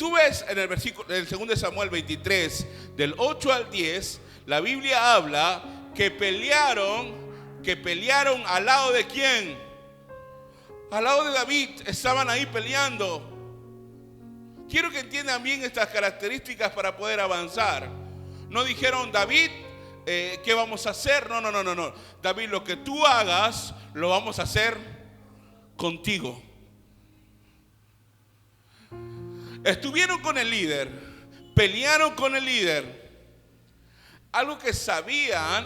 tú ves en el versículo, en el 2 Samuel 23, del 8 al 10, la Biblia habla que pelearon al lado de ¿quién? Al lado de David. Estaban ahí peleando. Quiero que entiendan bien estas características para poder avanzar. No dijeron, David, ¿qué vamos a hacer? No. David, lo que tú hagas, lo vamos a hacer contigo. Estuvieron con el líder, pelearon con el líder. Algo que sabían,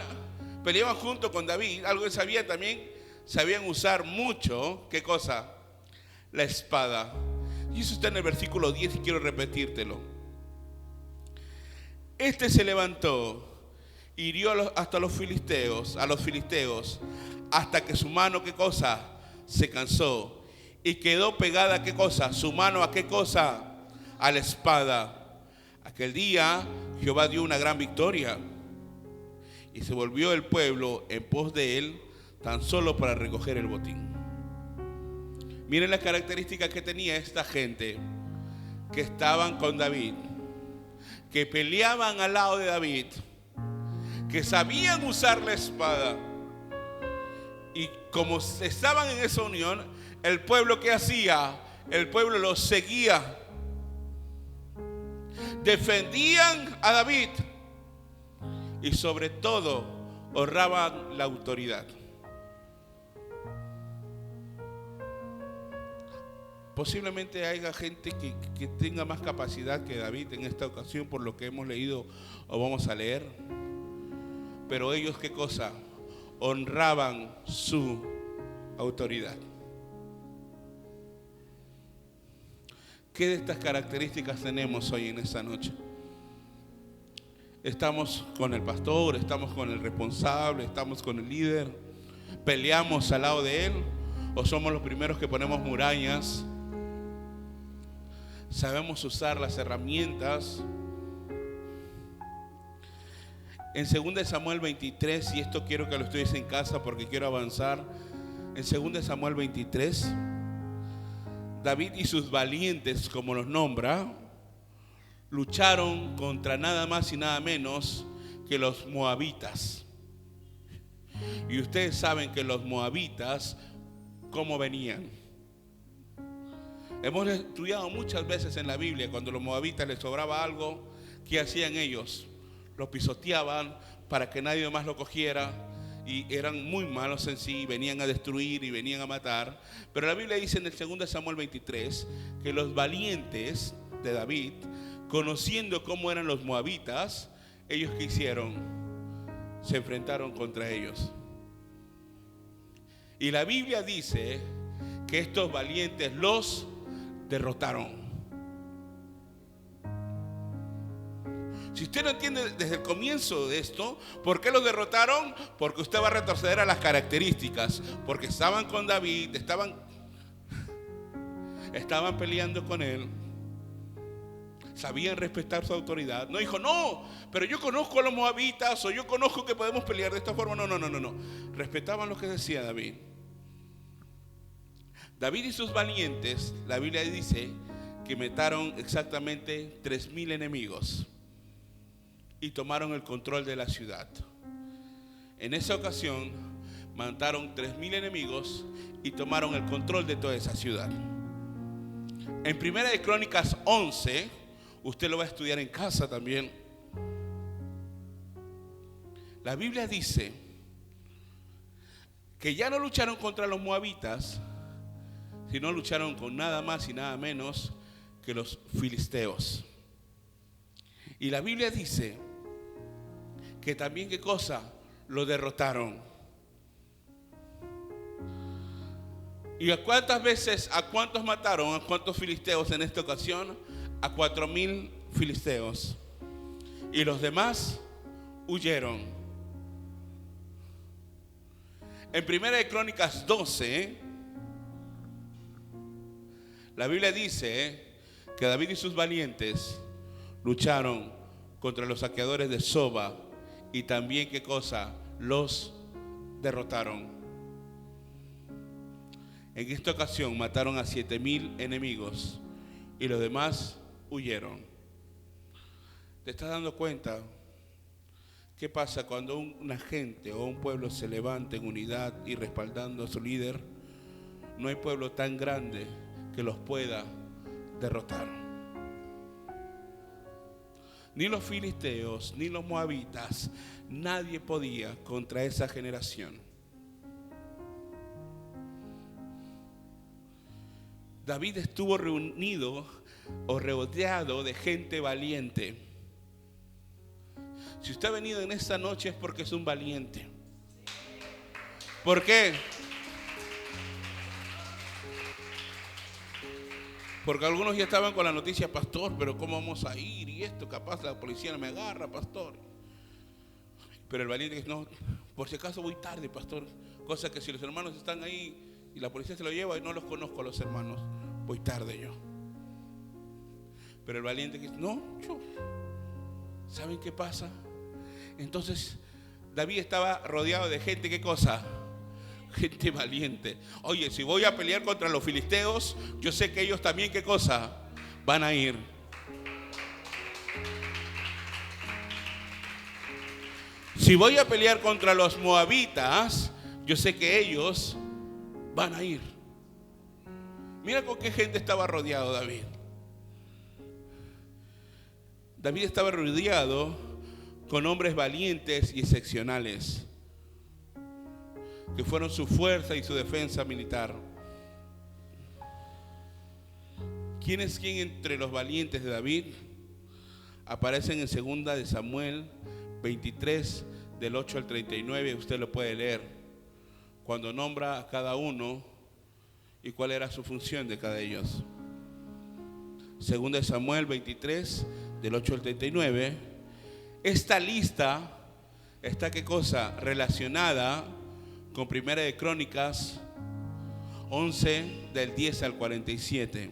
peleaban junto con David. Algo que sabían también, sabían usar mucho, ¿qué cosa? La espada. Y eso está en el versículo 10 y quiero repetírtelo. Este se levantó, hirió hasta a los filisteos, hasta que su mano, ¿qué cosa? Se cansó. Y quedó pegada, ¿qué cosa? Su mano, ¿a qué cosa? A la espada. Aquel día Jehová dio una gran victoria y se volvió el pueblo en pos de él tan solo para recoger el botín. Miren las características que tenía esta gente que estaban con David, que peleaban al lado de David, que sabían usar la espada. Y como estaban en esa unión, el pueblo, ¿qué hacía? El pueblo los seguía. Defendían a David y sobre todo honraban la autoridad. Posiblemente haya gente que tenga más capacidad que David en esta ocasión por lo que hemos leído o vamos a leer. Pero ellos, ¿qué cosa? Honraban su autoridad. ¿Qué de estas características tenemos hoy en esta noche? Estamos con el pastor, estamos con el responsable, estamos con el líder, peleamos al lado de él, o somos los primeros que ponemos murallas. Sabemos usar las herramientas. En 2 Samuel 23, y esto quiero que lo estudies en casa porque quiero avanzar. En 2 Samuel 23, David y sus valientes, como los nombra, lucharon contra nada más y nada menos que los moabitas. Y ustedes saben que los moabitas, ¿cómo venían? Hemos estudiado muchas veces en la Biblia cuando a los moabitas les sobraba algo, ¿qué hacían ellos? Lo pisoteaban para que nadie más lo cogiera. Y eran muy malos en sí, venían a destruir y venían a matar. Pero la Biblia dice en el 2 Samuel 23 que los valientes de David, conociendo cómo eran los moabitas, ellos ¿qué hicieron? Se enfrentaron contra ellos. Y la Biblia dice que estos valientes los derrotaron. Si usted no entiende desde el comienzo de esto, ¿por qué los derrotaron? Porque usted va a retroceder a las características. Porque estaban con David, estaban peleando con él, sabían respetar su autoridad. No dijo, no, pero yo conozco a los moabitas, o yo conozco que podemos pelear de esta forma. No. Respetaban lo que decía David. David y sus valientes, la Biblia dice que mataron exactamente 3,000 enemigos y tomaron el control de la ciudad. En esa ocasión mataron 3,000 enemigos y tomaron el control de toda esa ciudad. En Primera de Crónicas 11, usted lo va a estudiar en casa también. La Biblia dice que ya no lucharon contra los moabitas, sino lucharon con nada más y nada menos que los filisteos. Y la Biblia dice que también, ¿qué cosa? Lo derrotaron. ¿Y a cuántas veces, a cuántos mataron? ¿A cuántos filisteos en esta ocasión? A 4,000 filisteos. Y los demás huyeron. En Primera de Crónicas 12, la Biblia dice que David y sus valientes lucharon contra los saqueadores de Soba y también, ¿qué cosa? Los derrotaron. En esta ocasión mataron a 7,000 enemigos y los demás huyeron. ¿Te estás dando cuenta? ¿Qué pasa cuando una gente o un pueblo se levanta en unidad y respaldando a su líder? No hay pueblo tan grande que los pueda derrotar. Ni los filisteos, ni los moabitas, nadie podía contra esa generación. David estuvo reunido o rodeado de gente valiente. Si usted ha venido en esta noche es porque es un valiente. ¿Por qué? Porque algunos ya estaban con la noticia, pastor, pero ¿cómo vamos a ir? Y esto, capaz la policía no me agarra, pastor. Pero el valiente dice, no, por si acaso voy tarde, pastor. Cosa que si los hermanos están ahí y la policía se lo lleva y no los conozco a los hermanos, voy tarde yo. Pero el valiente dice, no, yo. ¿Saben qué pasa? Entonces David estaba rodeado de gente, ¿qué cosa? Gente valiente. Oye, si voy a pelear contra los filisteos, yo sé que ellos también, ¿qué cosa? Van a ir. Si voy a pelear contra los moabitas, yo sé que ellos van a ir. Mira con qué gente estaba rodeado David. David estaba rodeado con hombres valientes y excepcionales, que fueron su fuerza y su defensa militar. ¿Quién es quién entre los valientes de David? Aparecen en 2 de Samuel 23, del 8 al 39, usted lo puede leer, cuando nombra a cada uno y cuál era su función de cada de ellos. 2 de Samuel 23, del 8 al 39. Esta lista está, ¿qué cosa? Relacionada con Primera de Crónicas 11, del 10 al 47.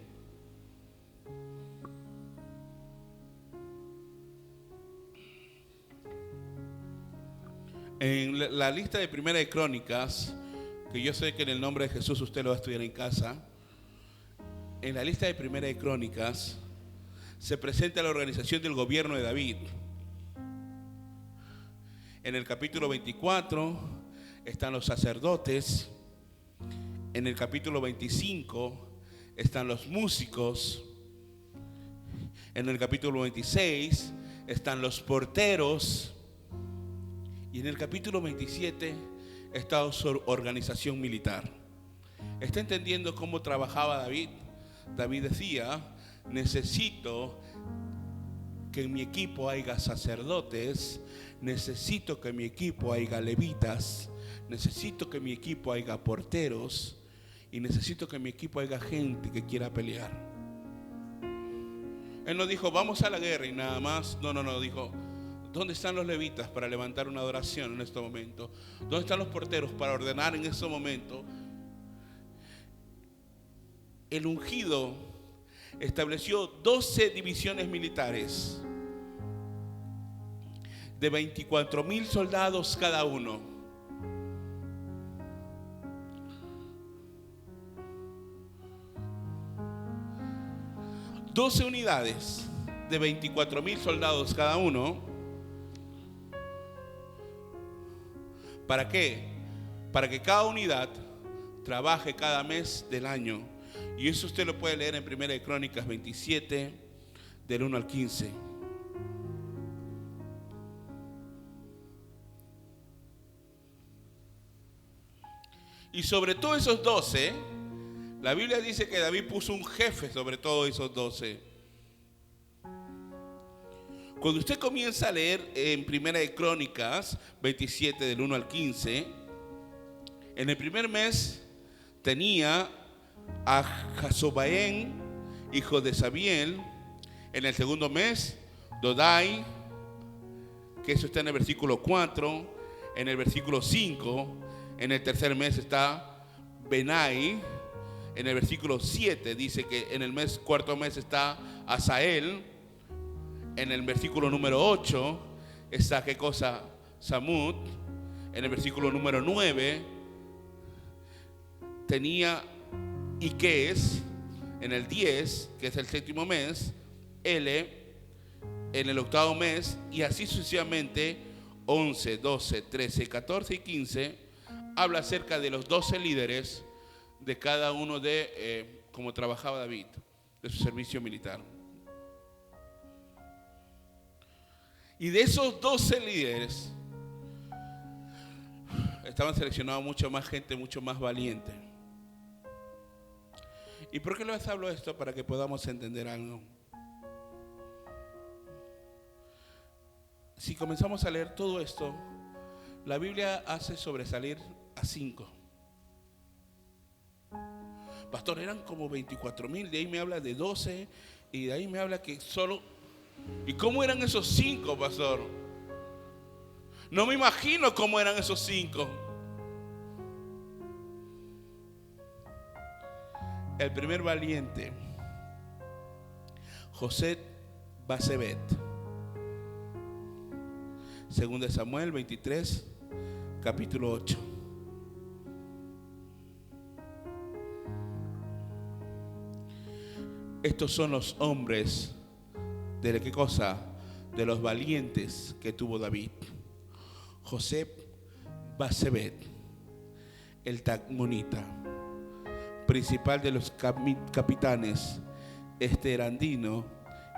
En la lista de Primera de Crónicas, que yo sé que en el nombre de Jesús usted lo va a estudiar en casa, en la lista de Primera de Crónicas se presenta la organización del gobierno de David. En el capítulo 24 están los sacerdotes. En el capítulo 25 están los músicos. En el capítulo 26 están los porteros. Y en el capítulo 27 está su organización militar. ¿Está entendiendo cómo trabajaba David? David decía, necesito que en mi equipo haya sacerdotes, necesito que en mi equipo haya levitas, necesito que en mi equipo haya porteros y necesito que en mi equipo haya gente que quiera pelear. Él no dijo, vamos a la guerra y nada más. No, dijo, ¿dónde están los levitas para levantar una adoración en este momento? ¿Dónde están los porteros para ordenar en este momento? El ungido estableció 12 divisiones militares de 24,000 soldados cada uno. Doce unidades de 24,000 soldados cada uno. ¿Para qué? Para que cada unidad trabaje cada mes del año. Y eso usted lo puede leer en Primera de Crónicas 27, del 1 al 15. Y sobre todos esos 12, la Biblia dice que David puso un jefe sobre todos esos 12. Cuando usted comienza a leer en Primera de Crónicas 27, del 1 al 15, en el primer mes tenía a Jasobaén, hijo de Sabiel. En el segundo mes, Dodai, que eso está en el versículo 4. En el versículo 5, en el tercer mes está Benai. En el versículo 7 dice que en el cuarto mes está Asael. En el versículo número 8 está, ¿qué cosa? Samud. En el versículo número 9 tenía Iques. En el 10, que es el séptimo mes, L en el 8º mes, y así sucesivamente. 11, 12, 13, 14 y 15 habla acerca de los 12 líderes de cada uno de cómo trabajaba David, de su servicio militar. Y de esos 12 líderes estaban seleccionados mucho más gente, mucho más valiente. ¿Y por qué les hablo esto? Para que podamos entender algo. Si comenzamos a leer todo esto, la Biblia hace sobresalir a 5. Pastor, eran como 24,000, de ahí me habla de 12 y de ahí me habla que solo... ¿Y cómo eran esos 5, pastor? No me imagino cómo eran esos 5. El primer valiente, José Basebet. 2 Samuel 23, capítulo 8. Estos son los hombres de qué cosa, de los valientes que tuvo David. José Basebet, el tagmonita, principal de los capitanes, Esterandino,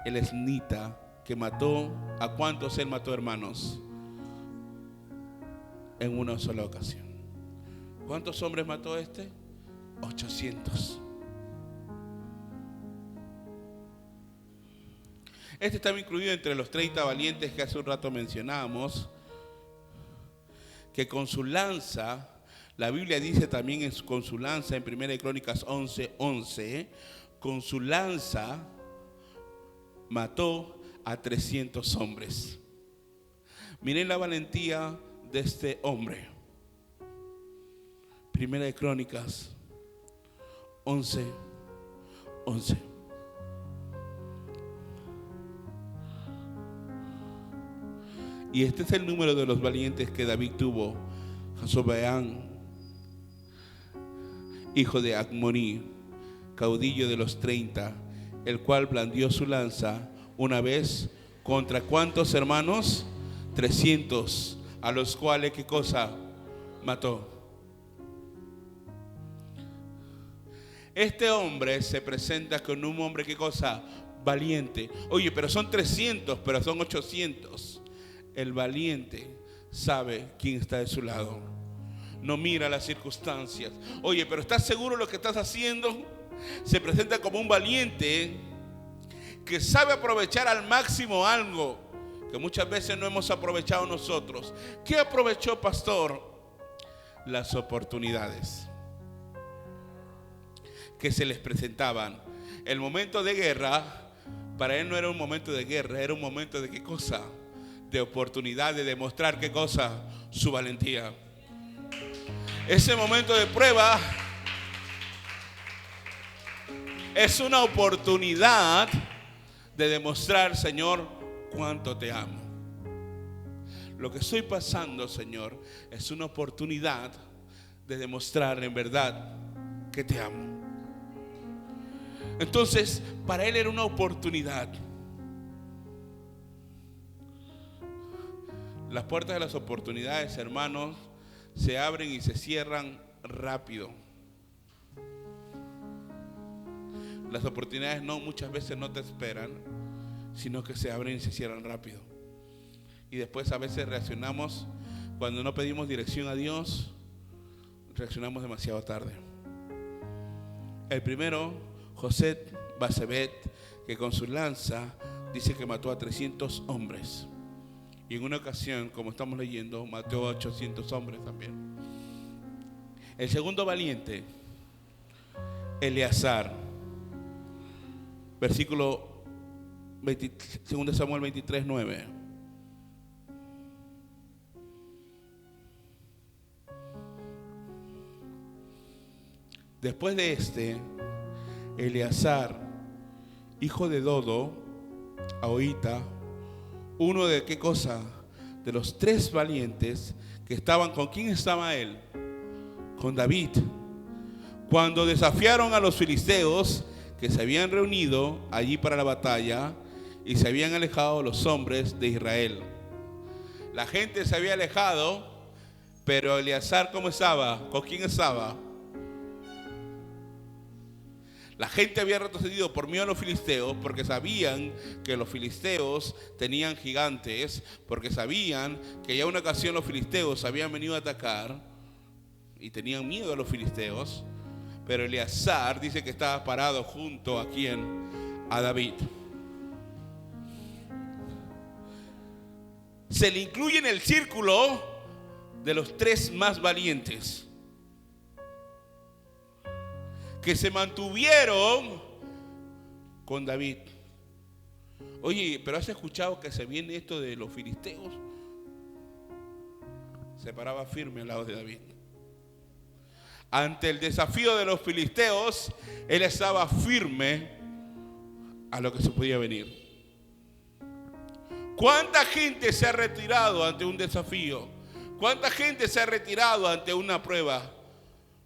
el esnita, que mató, ¿a cuántos él mató, hermanos? En una sola ocasión. ¿Cuántos hombres mató este? 800. Este estaba incluido entre los 30 valientes que hace un rato mencionábamos, que con su lanza, la Biblia dice también con su lanza en 1 Crónicas 11:11, con su lanza mató a 300 hombres. Miren la valentía de este hombre. 1 Crónicas 11:11. Y este es el número de los valientes que David tuvo. Jasobeán, hijo de Acmoní, caudillo de los 30, el cual blandió su lanza una vez contra ¿cuántos, hermanos? 300, a los cuales ¿qué cosa? Mató. Este hombre se presenta con un hombre ¿qué cosa? Valiente. Oye, pero son 300, pero son 800. El valiente sabe quién está de su lado. No mira las circunstancias. Oye, pero ¿estás seguro de lo que estás haciendo? Se presenta como un valiente que sabe aprovechar al máximo algo que muchas veces no hemos aprovechado nosotros. ¿Qué aprovechó, pastor? Las oportunidades que se les presentaban. El momento de guerra, para él no era un momento de guerra, era un momento de ¿qué cosa? De oportunidad, de demostrar ¿qué cosa? Su valentía. Ese momento de prueba es una oportunidad de demostrar, Señor, cuánto te amo. Lo que estoy pasando, Señor, es una oportunidad de demostrar en verdad que te amo. Entonces, para él era una oportunidad. Las puertas de las oportunidades, hermanos, se abren y se cierran rápido. Las oportunidades muchas veces no te esperan, sino que se abren y se cierran rápido. Y después a veces reaccionamos, cuando no pedimos dirección a Dios, reaccionamos demasiado tarde. El primero, José Basebet, que con su lanza dice que mató a 300 hombres. Y en una ocasión, como estamos leyendo, mató a 800 hombres también. El segundo valiente, Eleazar. Versículo 2 Samuel 23:9. Después de este, Eleazar, hijo de Dodo, Ahoita, uno de ¿qué cosa? De los 3 valientes que estaban, ¿con quién estaba él? Con David. Cuando desafiaron a los filisteos que se habían reunido allí para la batalla, y se habían alejado los hombres de Israel. La gente se había alejado, pero Eleazar, ¿cómo estaba? ¿Con quién estaba? La gente había retrocedido por miedo a los filisteos, porque sabían que los filisteos tenían gigantes, porque sabían que ya una ocasión los filisteos habían venido a atacar y tenían miedo a los filisteos. Pero Eleazar dice que estaba parado junto a ¿quién? A David. Se le incluye en el círculo de los 3 más valientes que se mantuvieron con David. Oye, pero ¿has escuchado que se viene esto de los filisteos? Se paraba firme al lado de David. Ante el desafío de los filisteos, él estaba firme a lo que se podía venir. ¿Cuánta gente se ha retirado ante un desafío? ¿Cuánta gente se ha retirado ante una prueba?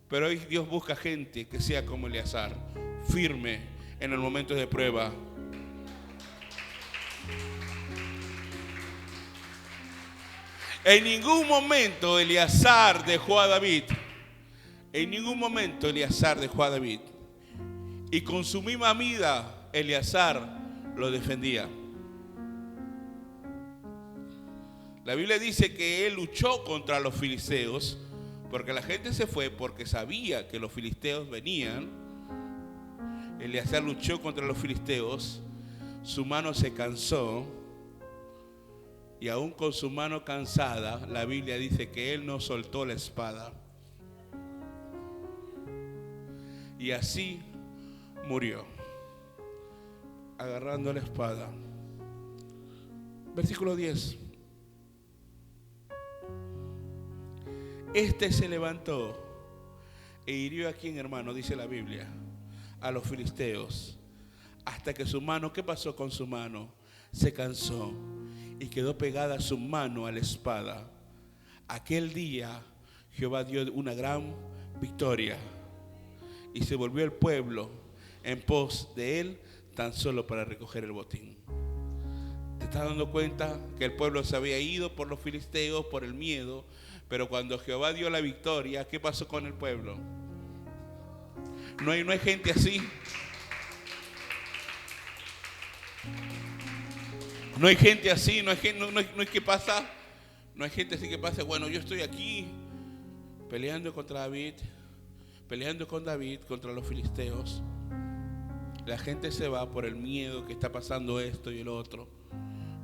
Pero hoy Dios busca gente que sea como Eleazar, firme en el momento de prueba. En ningún momento Eleazar dejó a David. En ningún momento Eleazar dejó a David. Y con su misma vida Eleazar lo defendía. La Biblia dice que él luchó contra los filisteos, porque la gente se fue porque sabía que los filisteos venían. Eleazar luchó contra los filisteos, su mano se cansó, y aún con su mano cansada, la Biblia dice que él no soltó la espada. Y así murió, agarrando la espada. Versículo 10. Este se levantó e hirió a quien, hermano, dice la Biblia, a los filisteos, hasta que su mano, ¿qué pasó con su mano? Se cansó y quedó pegada su mano a la espada. Aquel día Jehová dio una gran victoria y se volvió el pueblo en pos de él tan solo para recoger el botín. ¿Te estás dando cuenta que el pueblo se había ido por los filisteos, por el miedo? Pero cuando Jehová dio la victoria, ¿qué pasó con el pueblo? No hay gente así. No hay gente así, no hay que pasa. No hay gente así que pasa, bueno, yo estoy aquí peleando contra David, peleando con David contra los filisteos. La gente se va por el miedo que está pasando esto y el otro.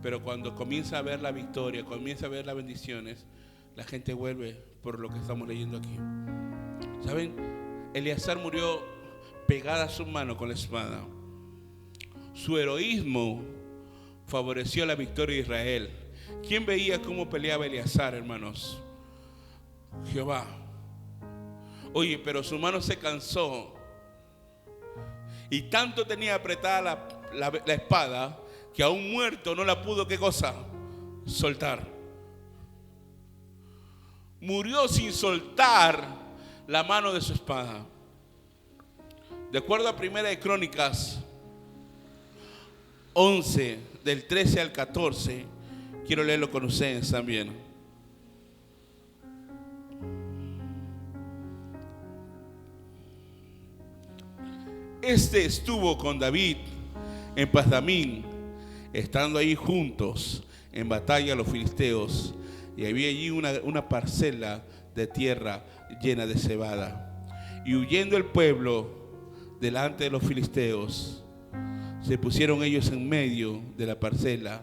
Pero cuando comienza a ver la victoria, comienza a ver las bendiciones, la gente vuelve por lo que estamos leyendo aquí. ¿Saben? Eleazar murió pegada a su mano con la espada. Su heroísmo favoreció la victoria de Israel. ¿Quién veía cómo peleaba Eleazar, hermanos? Jehová. Oye, pero su mano se cansó y tanto tenía apretada la espada que aún muerto no la pudo, ¿qué cosa? Soltar. Murió sin soltar la mano de su espada. De acuerdo a Primera de Crónicas 11, del 13 al 14, quiero leerlo con ustedes también. Este estuvo con David en Pasdamín, estando ahí juntos en batalla a los filisteos, y había allí una parcela de tierra llena de cebada. Y huyendo el pueblo delante de los filisteos, se pusieron ellos en medio de la parcela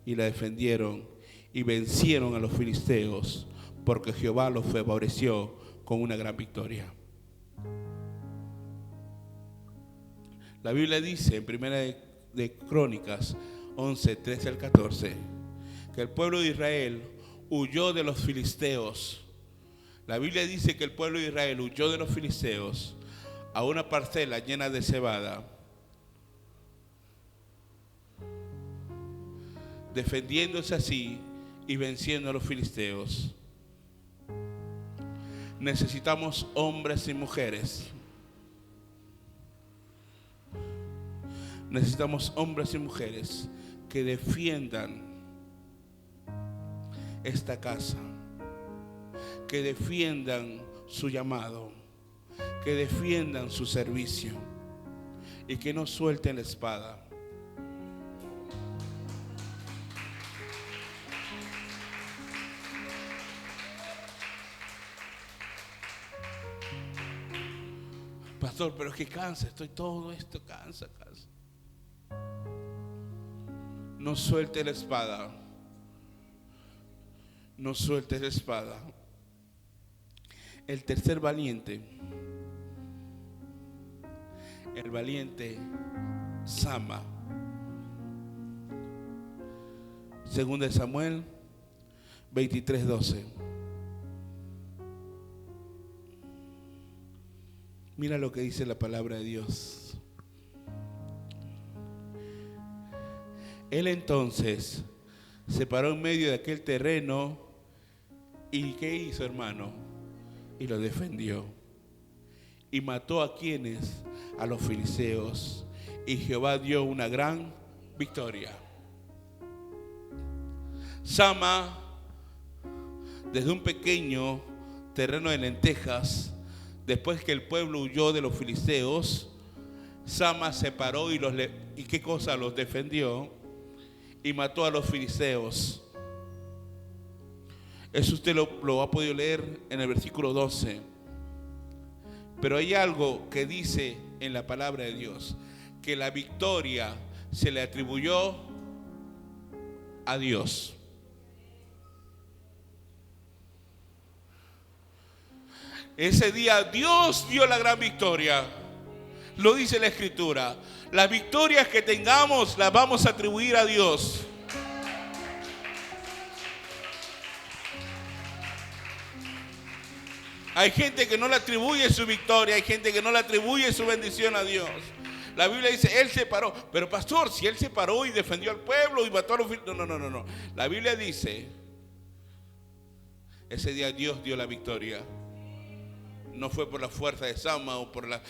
y la defendieron y vencieron a los filisteos, porque Jehová los favoreció con una gran victoria. La Biblia dice en Primera de Crónicas 11, 13 al 14, que el pueblo de Israel huyó de los filisteos. La Biblia dice que el pueblo de Israel huyó de los filisteos a una parcela llena de cebada, defendiéndose así y venciendo a los filisteos. Necesitamos hombres y mujeres. Necesitamos hombres y mujeres que defiendan esta casa, que defiendan su llamado, que defiendan su servicio y que no suelten la espada. Pastor, pero es que cansa, estoy todo esto, cansa. No suelte la espada. No suelte la espada. El tercer valiente, el valiente Sama. Segunda de Samuel 23:12. Mira lo que dice la palabra de Dios. Él entonces se paró en medio de aquel terreno y ¿qué hizo, hermano? Y lo defendió. Y mató a quienes, a los filisteos, y Jehová dio una gran victoria. Sama, desde un pequeño terreno de lentejas, después que el pueblo huyó de los filisteos, Sama se paró y ¿qué cosa? Los defendió y mató a los filisteos. Eso usted lo ha podido leer en el versículo 12. Pero hay algo que dice en la palabra de Dios, que la victoria se le atribuyó a Dios. Ese día Dios dio la gran victoria. Lo dice la Escritura. Las victorias que tengamos las vamos a atribuir a Dios. Hay gente que no le atribuye su victoria, hay gente que no le atribuye su bendición a Dios. La Biblia dice, Él se paró. Pero pastor, si Él se paró y defendió al pueblo y mató a los filisteos. No. La Biblia dice, ese día Dios dio la victoria. No fue por la fuerza de Sama o por la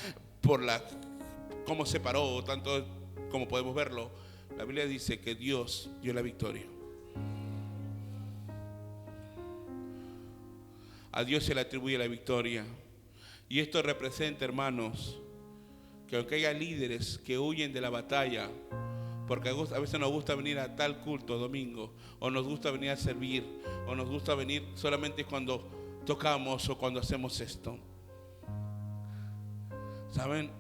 cómo se paró, tanto como podemos verlo. La Biblia dice que Dios dio la victoria. A Dios se le atribuye la victoria. Y esto representa, hermanos, que aunque haya líderes que huyen de la batalla, porque a veces nos gusta venir a tal culto domingo, o nos gusta venir a servir, o nos gusta venir solamente cuando tocamos o cuando hacemos esto. ¿Saben?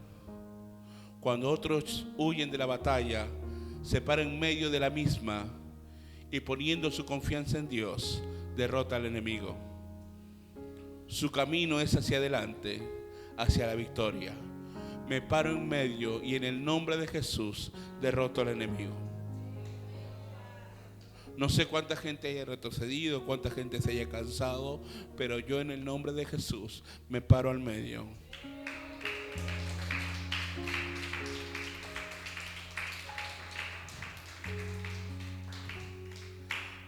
Cuando otros huyen de la batalla, se paran en medio de la misma y poniendo su confianza en Dios, derrota al enemigo. Su camino es hacia adelante, hacia la victoria. Me paro en medio y en el nombre de Jesús derroto al enemigo. No sé cuánta gente haya retrocedido, cuánta gente se haya cansado, pero yo en el nombre de Jesús me paro al medio.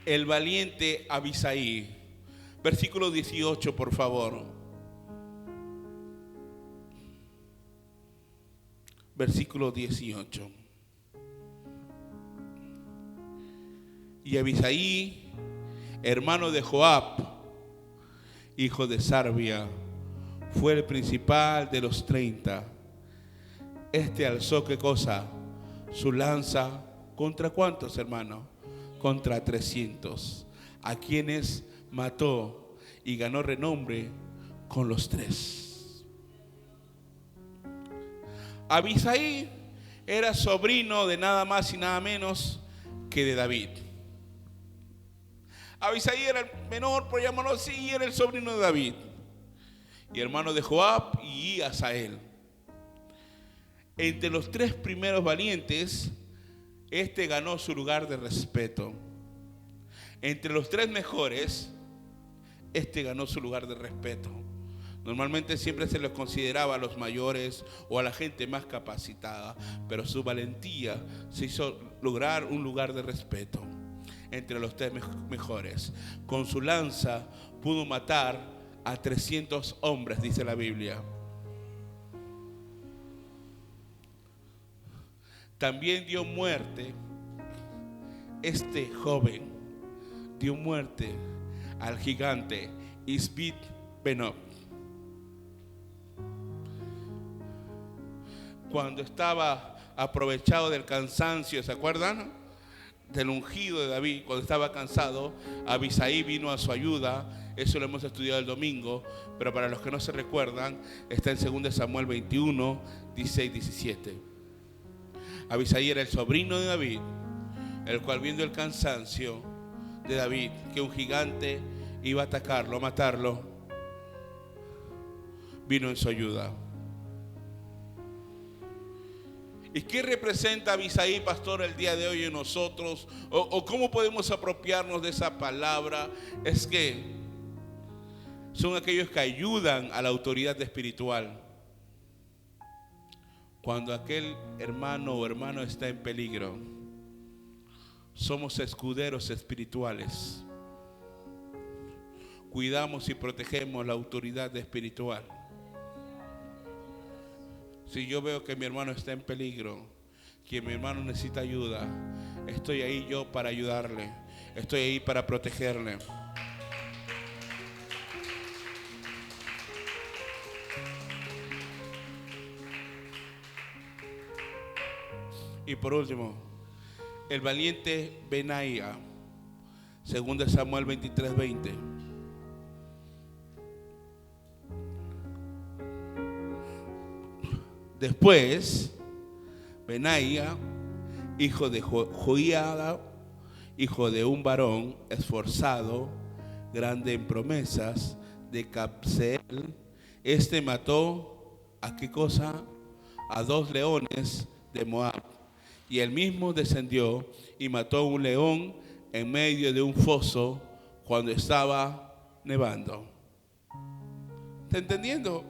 El valiente Abisaí. Versículo 18, por favor. Versículo 18. Y Abisaí, hermano de Joab, hijo de Sarbia, fue el principal de los 30. Este alzó, ¿qué cosa? Su lanza. ¿Contra cuántos, hermano? Contra 300, a quienes mató y ganó renombre con los 3. Abisaí era sobrino de nada más y nada menos que de David. Abisaí era el menor, por llamarlo así, era el sobrino de David y hermano de Joab y Asael. Entre los 3 primeros valientes, este ganó su lugar de respeto. Entre los 3 mejores, este ganó su lugar de respeto. Normalmente siempre se les consideraba a los mayores o a la gente más capacitada, pero su valentía se hizo lograr un lugar de respeto entre los 3 mejores. Con su lanza pudo matar a 300 hombres, dice la Biblia. También dio muerte este joven dio muerte al gigante Isbit Benob. Cuando estaba aprovechado del cansancio, ¿se acuerdan? Del ungido de David, cuando estaba cansado, Abisai vino a su ayuda. Eso lo hemos estudiado el domingo, pero para los que no se recuerdan, está en 2 Samuel 21, 16, 17. Abisai era el sobrino de David, el cual, viendo el cansancio de David, que un gigante iba a atacarlo, a matarlo, vino en su ayuda. ¿Y qué representa Abisai, pastor, el día de hoy en nosotros? ¿O cómo podemos apropiarnos de esa palabra? Es que son aquellos que ayudan a la autoridad espiritual. Cuando aquel hermano o hermana está en peligro, somos escuderos espirituales. Cuidamos y protegemos la autoridad espiritual. Si yo veo que mi hermano está en peligro, que mi hermano necesita ayuda, estoy ahí yo para ayudarle, estoy ahí para protegerle. Y por último, el valiente Benaía, 2 Samuel 23, 20. Después, Benaía, hijo de Joiada, hijo de un varón esforzado, grande en promesas, de Capseel, mató, ¿a qué cosa? A 2 leones de Moab. Y él mismo descendió y mató a un león en medio de un foso cuando estaba nevando. ¿Está entendiendo?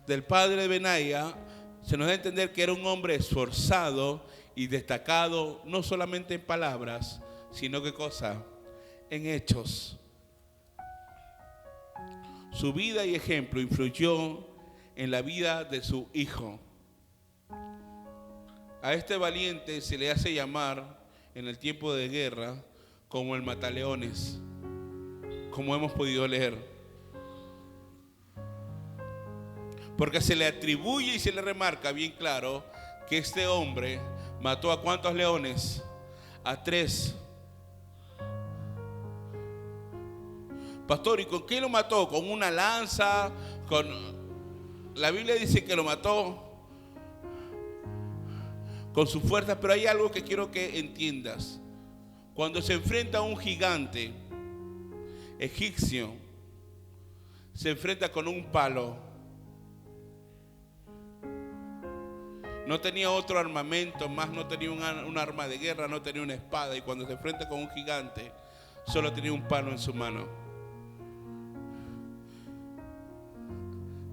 Del padre de Benaía se nos da a entender que era un hombre esforzado y destacado, no solamente en palabras, sino ¿qué cosa? En hechos. Su vida y ejemplo influyó en la vida de su hijo. A este valiente se le hace llamar en el tiempo de guerra como el mataleones, como hemos podido leer. Porque se le atribuye y se le remarca bien claro que este hombre mató ¿a cuántos leones? A 3. Pastor, ¿y con qué lo mató? ¿Con una lanza? La Biblia dice que lo mató con su fuerza, pero hay algo que quiero que entiendas. Cuando se enfrenta a un gigante egipcio, se enfrenta con un palo. No tenía otro armamento más, no tenía un arma de guerra, no tenía una espada. Y cuando se enfrenta con un gigante, solo tenía un palo en su mano.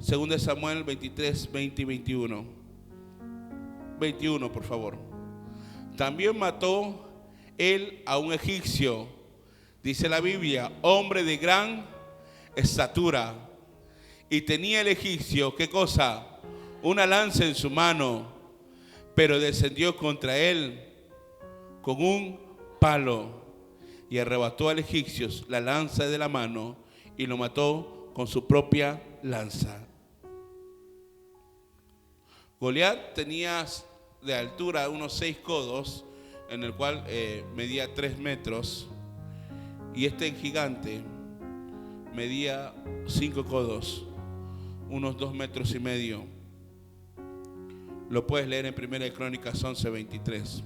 2 Samuel 23, 20 y 21. 21, por favor. También mató él a un egipcio, dice la Biblia, hombre de gran estatura. Y tenía el egipcio, ¿qué cosa? Una lanza en su mano. Pero descendió contra él con un palo y arrebató al egipcio la lanza de la mano y lo mató con su propia lanza. Goliat tenía de altura unos 6 codos, en el cual medía 3 metros, y este gigante medía 5 codos, unos 2 metros y medio. Lo puedes leer en 1 Crónicas 11, 23.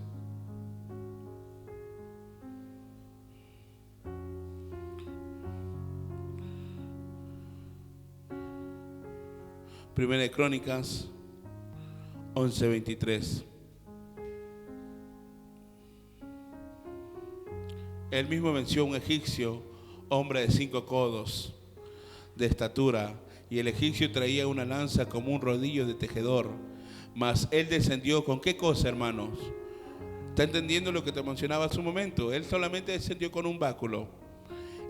Primera de Crónicas 11, 23. Él mismo venció a un egipcio, hombre de 5 codos de estatura, y el egipcio traía una lanza como un rodillo de tejedor. Mas él descendió ¿con qué cosa, hermanos? ¿Está entendiendo lo que te mencionaba hace un momento? Él solamente descendió con un báculo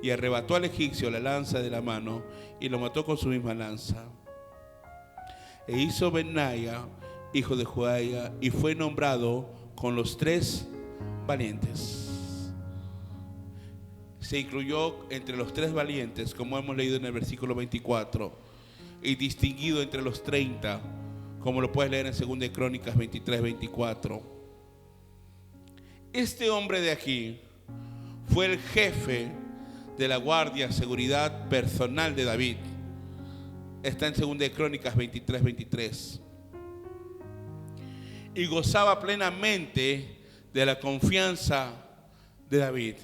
y arrebató al egipcio la lanza de la mano y lo mató con su misma lanza. E hizo Benaía, hijo de Joiada, y fue nombrado con los 3 valientes. Se incluyó entre los 3 valientes, como hemos leído en el versículo 24, y distinguido entre los 30, como lo puedes leer en 2 Crónicas 23, 24. Este hombre de aquí fue el jefe de la guardia seguridad personal de David. Está en 2 Crónicas 23, 23. Y gozaba plenamente de la confianza de David.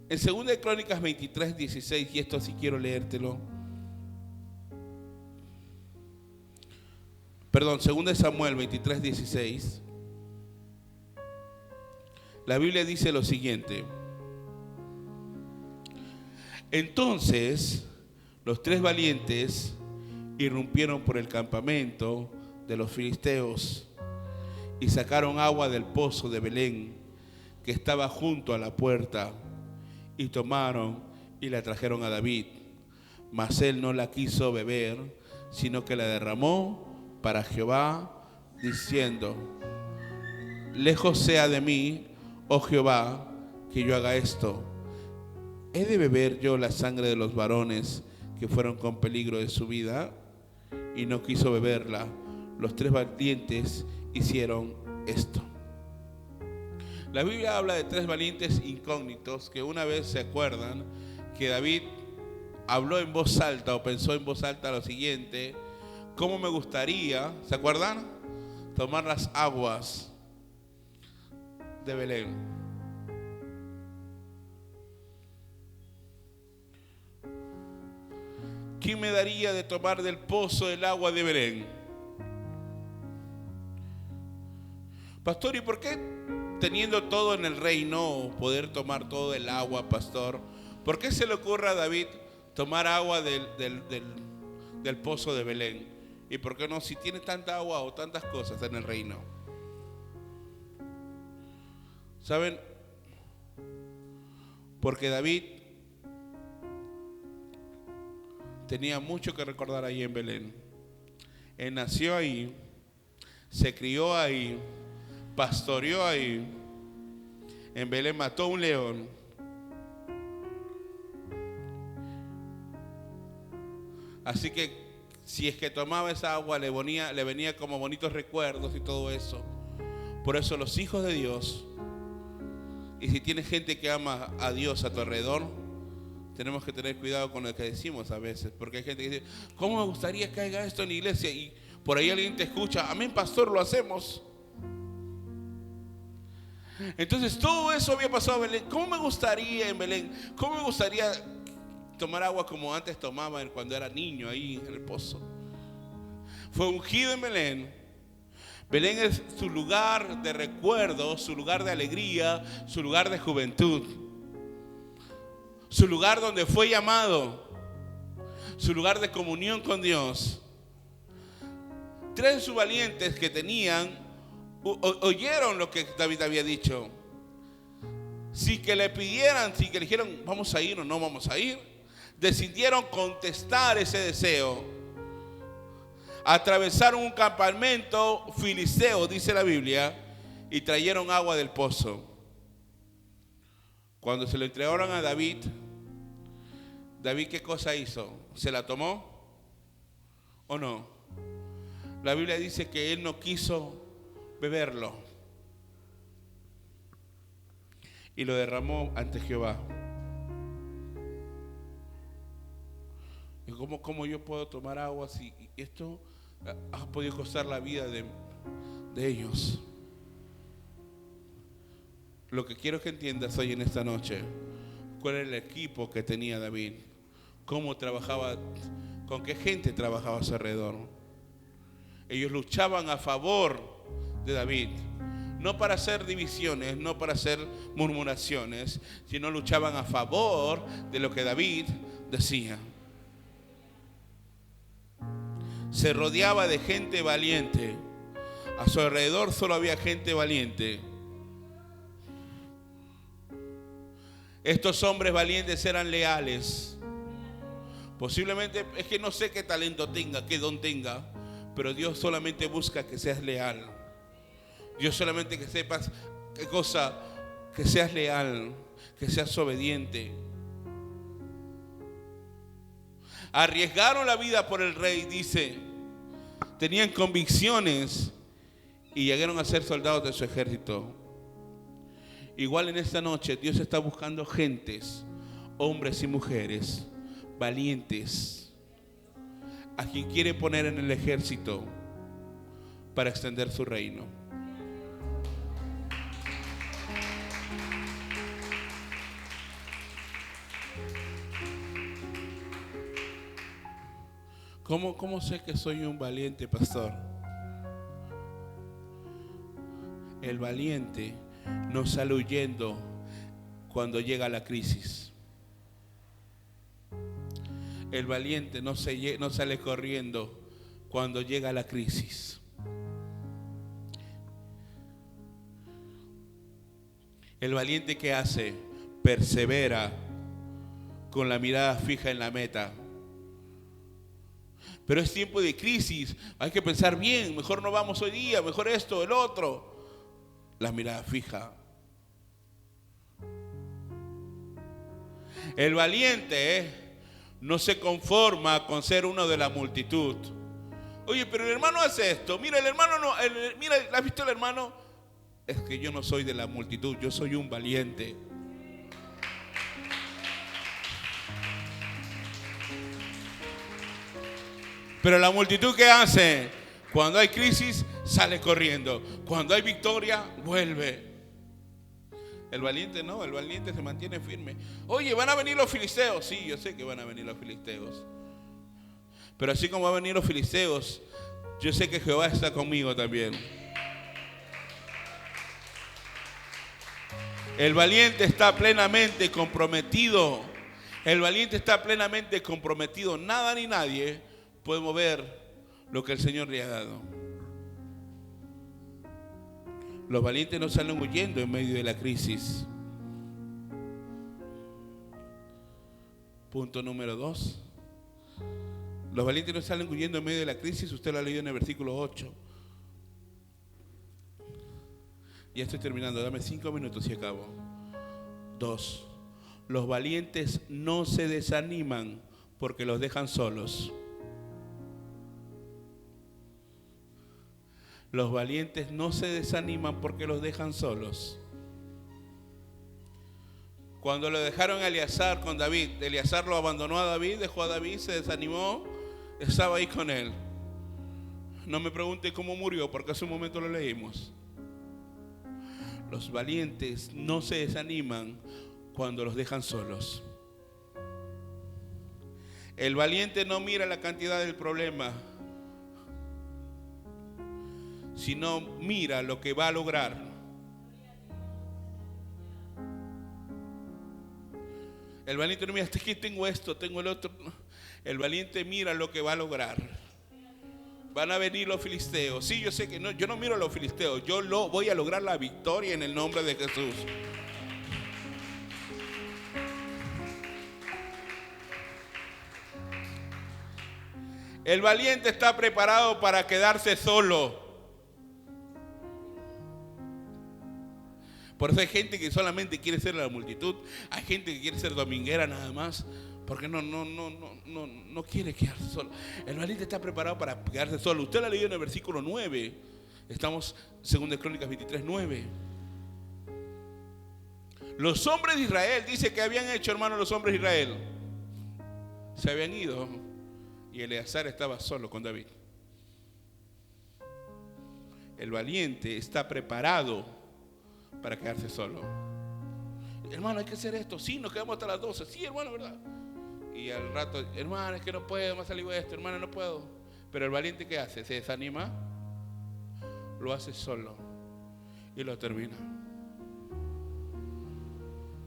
En 2 Crónicas 23, 16, y esto sí quiero leértelo. Perdón, 2 Samuel 23, 16. La Biblia dice lo siguiente. Entonces, los 3 valientes irrumpieron por el campamento de los filisteos y sacaron agua del pozo de Belén, que estaba junto a la puerta, y tomaron y la trajeron a David. Mas él no la quiso beber, sino que la derramó para Jehová, diciendo: lejos sea de mí, oh Jehová, que yo haga esto. ¿He de beber yo la sangre de los varones que fueron con peligro de su vida? Y no quiso beberla. Los 3 valientes hicieron esto. La Biblia habla de 3 valientes incógnitos que una vez se acuerdan que David habló en voz alta o pensó en voz alta lo siguiente: ¿cómo me gustaría, ¿se acuerdan?, tomar las aguas de Belén? ¿Quién me daría de tomar del pozo del agua de Belén? Pastor, ¿y por qué, teniendo todo en el reino, poder tomar todo el agua, pastor, por qué se le ocurre a David tomar agua del pozo de Belén? ¿Y por qué no, si tiene tanta agua o tantas cosas en el reino? ¿Saben? Porque David tenía mucho que recordar ahí en Belén. Él nació ahí, se crió ahí, pastoreó ahí. En Belén mató un león. Así que si es que tomaba esa agua, le venía como bonitos recuerdos y todo eso. Por eso los hijos de Dios, y si tienes gente que ama a Dios a tu alrededor, tenemos que tener cuidado con lo que decimos a veces. Porque hay gente que dice: ¿cómo me gustaría que haga esto en la iglesia? Y por ahí alguien te escucha: amén, pastor, lo hacemos. Entonces todo eso había pasado en Belén. ¿Cómo me gustaría en Belén? ¿Cómo me gustaría tomar agua como antes tomaba cuando era niño ahí en el pozo? Fue ungido en Belén. Belén es su lugar de recuerdo, su lugar de alegría, su lugar de juventud, su lugar donde fue llamado, su lugar de comunión con Dios. 3 de sus valientes que tenían oyeron lo que David había dicho. Si que le pidieran, si que le dijeron vamos a ir o no vamos a ir, decidieron contestar ese deseo. Atravesaron un campamento filisteo, dice la Biblia, y trajeron agua del pozo. Cuando se lo entregaron a David, David, ¿qué cosa hizo? ¿Se la tomó o no? La Biblia dice que él no quiso beberlo y lo derramó ante Jehová. ¿Y cómo yo puedo tomar agua si esto ha podido costar la vida de ellos? Lo que quiero que entiendas hoy en esta noche, cuál era el equipo que tenía David, cómo trabajaba, con qué gente trabajaba a su alrededor. Ellos luchaban a favor de David, no para hacer divisiones, no para hacer murmuraciones, sino luchaban a favor de lo que David decía. Se rodeaba de gente valiente. A su alrededor solo había gente valiente. Estos hombres valientes eran leales. Posiblemente es que no sé qué talento tenga, qué don tenga, pero Dios solamente busca que seas leal. Dios solamente que sepas qué cosa, que seas leal, que seas obediente. Arriesgaron la vida por el rey, dice. Tenían convicciones y llegaron a ser soldados de su ejército. Igual en esta noche Dios está buscando gentes, hombres y mujeres valientes, a quien quiere poner en el ejército para extender su reino. ¿Cómo sé que soy un valiente, pastor? El valiente no sale huyendo cuando llega la crisis. El valiente no sale corriendo cuando llega la crisis. El valiente, ¿qué hace? Persevera con la mirada fija en la meta. Pero es tiempo de crisis, hay que pensar bien, mejor no vamos hoy día, mejor esto, el otro. La mirada fija. El valiente no se conforma con ser uno de la multitud. Oye, pero el hermano hace esto. Mira, el hermano no. Mira, ¿has visto el hermano? Es que yo no soy de la multitud, yo soy un valiente. Pero la multitud, ¿qué hace? Cuando hay crisis, sale corriendo. Cuando hay victoria, vuelve. El valiente no, el valiente se mantiene firme. Oye, ¿van a venir los filisteos? Sí, yo sé que van a venir los filisteos. Pero así como van a venir los filisteos, yo sé que Jehová está conmigo también. El valiente está plenamente comprometido. El valiente está plenamente comprometido. Nada ni nadie puede mover lo que el Señor le ha dado. Los valientes no salen huyendo en medio de la crisis. Punto número 2. Los valientes no salen huyendo en medio de la crisis. Usted lo ha leído en el versículo 8. Ya estoy terminando, dame 5 minutos y acabo. 2. Los valientes no se desaniman porque los dejan solos. Los valientes no se desaniman porque los dejan solos. Cuando lo dejaron a Eleazar con David, Eleazar lo abandonó a David, dejó a David, se desanimó, estaba ahí con él. No me pregunte cómo murió, porque hace un momento lo leímos. Los valientes no se desaniman cuando los dejan solos. El valiente no mira la cantidad del problema, sino mira lo que va a lograr. El valiente no mira, es que tengo esto, tengo el otro. El valiente mira lo que va a lograr. Van a venir los filisteos. Sí, yo sé que no, yo no miro a los filisteos, yo voy a lograr la victoria en el nombre de Jesús. El valiente está preparado para quedarse solo. Por eso hay gente que solamente quiere ser la multitud. Hay gente que quiere ser dominguera nada más, porque no quiere quedarse solo. El valiente está preparado para quedarse solo. Usted lo ha leído en el versículo 9. Estamos en 2 Crónicas 23:9. Los hombres de Israel, dice que habían hecho, hermano, los hombres de Israel. Se habían ido y Eleazar estaba solo con David. El valiente está preparado para quedarse solo. Hermano, hay que hacer esto. Sí, nos quedamos hasta las 12. Sí, hermano, ¿verdad? Y al rato, hermano, es que no puedo, me ha salido esto, hermano, no puedo. Pero el valiente, ¿qué hace? Se desanima, lo hace solo y lo termina.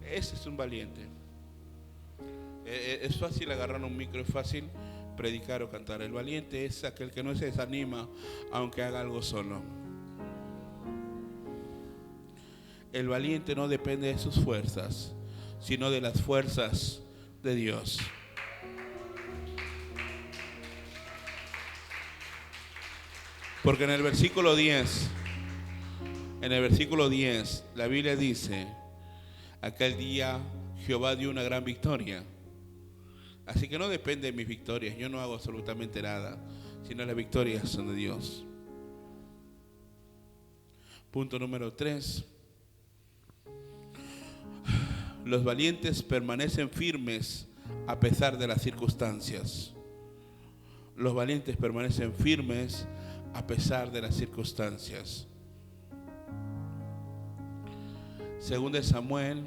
Ese es un valiente. Es fácil agarrar un micro, es fácil predicar o cantar. El valiente es aquel que no se desanima aunque haga algo solo. El valiente no depende de sus fuerzas, sino de las fuerzas de Dios. Porque en el versículo 10, la Biblia dice, aquel día Jehová dio una gran victoria. Así que no depende de mis victorias, yo no hago absolutamente nada, sino las victorias son de Dios. Punto número 3. Los valientes permanecen firmes a pesar de las circunstancias. Los valientes permanecen firmes a pesar de las circunstancias. Segunda de Samuel,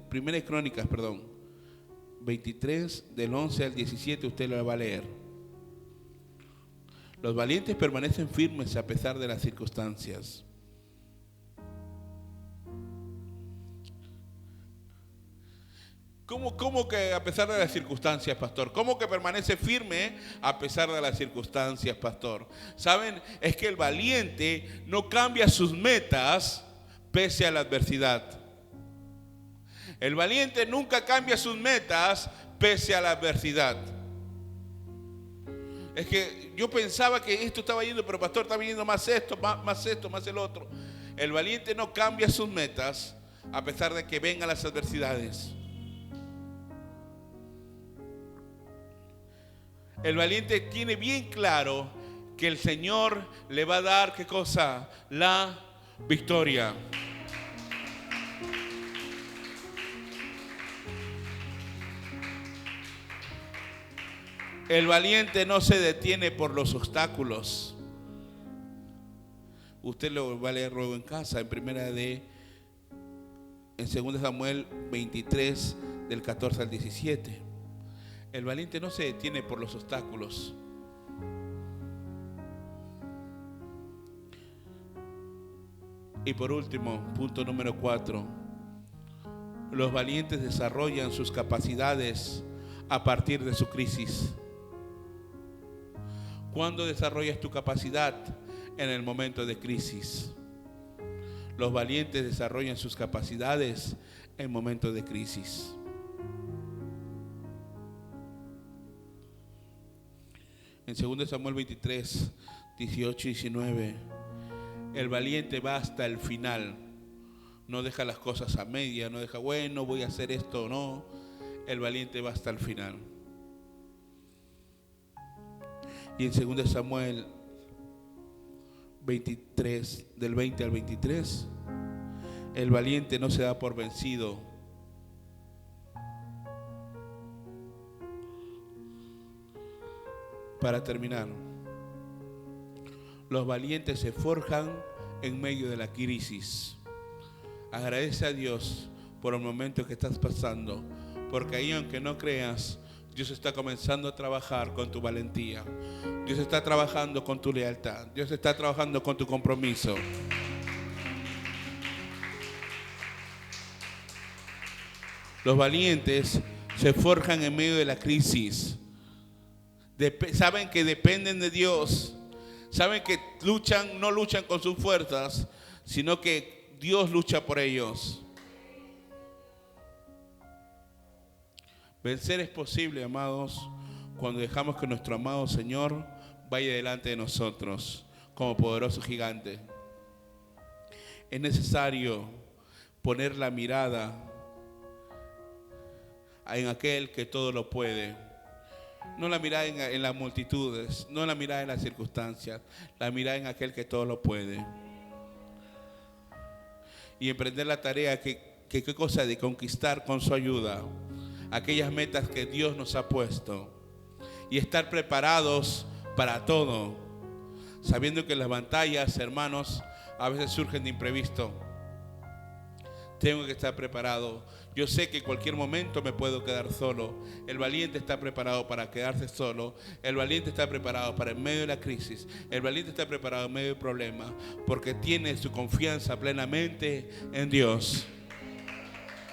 Primera de Crónicas, 23 del 11 al 17, usted lo va a leer. Los valientes permanecen firmes a pesar de las circunstancias. ¿Cómo que a pesar de las circunstancias, pastor? ¿Cómo que permanece firme a pesar de las circunstancias, pastor? ¿Saben? Es que el valiente no cambia sus metas pese a la adversidad. El valiente nunca cambia sus metas pese a la adversidad. Es que yo pensaba que esto estaba yendo, pero pastor, está viniendo más esto, más el otro. El valiente no cambia sus metas a pesar de que vengan las adversidades. El valiente tiene bien claro que el Señor le va a dar, ¿qué cosa? La victoria. El valiente no se detiene por los obstáculos. Usted lo va a leer luego en casa, en 2 Samuel 23, del 14 al 17. El valiente no se detiene por los obstáculos. Y por último, punto número 4. Los valientes desarrollan sus capacidades a partir de su crisis. ¿Cuándo desarrollas tu capacidad? En el momento de crisis. Los valientes desarrollan sus capacidades en momentos de crisis. En 2 Samuel 23, 18 y 19, el valiente va hasta el final. No deja las cosas a media, no deja, bueno, voy a hacer esto o no. El valiente va hasta el final. Y en 2 Samuel 23, del 20 al 23, el valiente no se da por vencido. Para terminar, los valientes se forjan en medio de la crisis. Agradece a Dios por el momento que estás pasando, porque ahí, aunque no creas, Dios está comenzando a trabajar con tu valentía. Dios está trabajando con tu lealtad. Dios está trabajando con tu compromiso. Los valientes se forjan en medio de la crisis. Saben que dependen de Dios. Saben que no luchan con sus fuerzas, sino que Dios lucha por ellos. Vencer es posible, amados, cuando dejamos que nuestro amado Señor vaya delante de nosotros como poderoso gigante. Es necesario poner la mirada en aquel que todo lo puede. No la mirada en las multitudes, no la mirada en las circunstancias, la mirada en aquel que todo lo puede. Y emprender la tarea ¿qué cosa? De conquistar con su ayuda aquellas metas que Dios nos ha puesto. Y estar preparados para todo, sabiendo que las batallas, hermanos, a veces surgen de imprevisto. Tengo que estar preparado. Yo sé que en cualquier momento me puedo quedar solo. El valiente está preparado para quedarse solo. El valiente está preparado para en medio de la crisis. El valiente está preparado en medio del problema, porque tiene su confianza plenamente en Dios.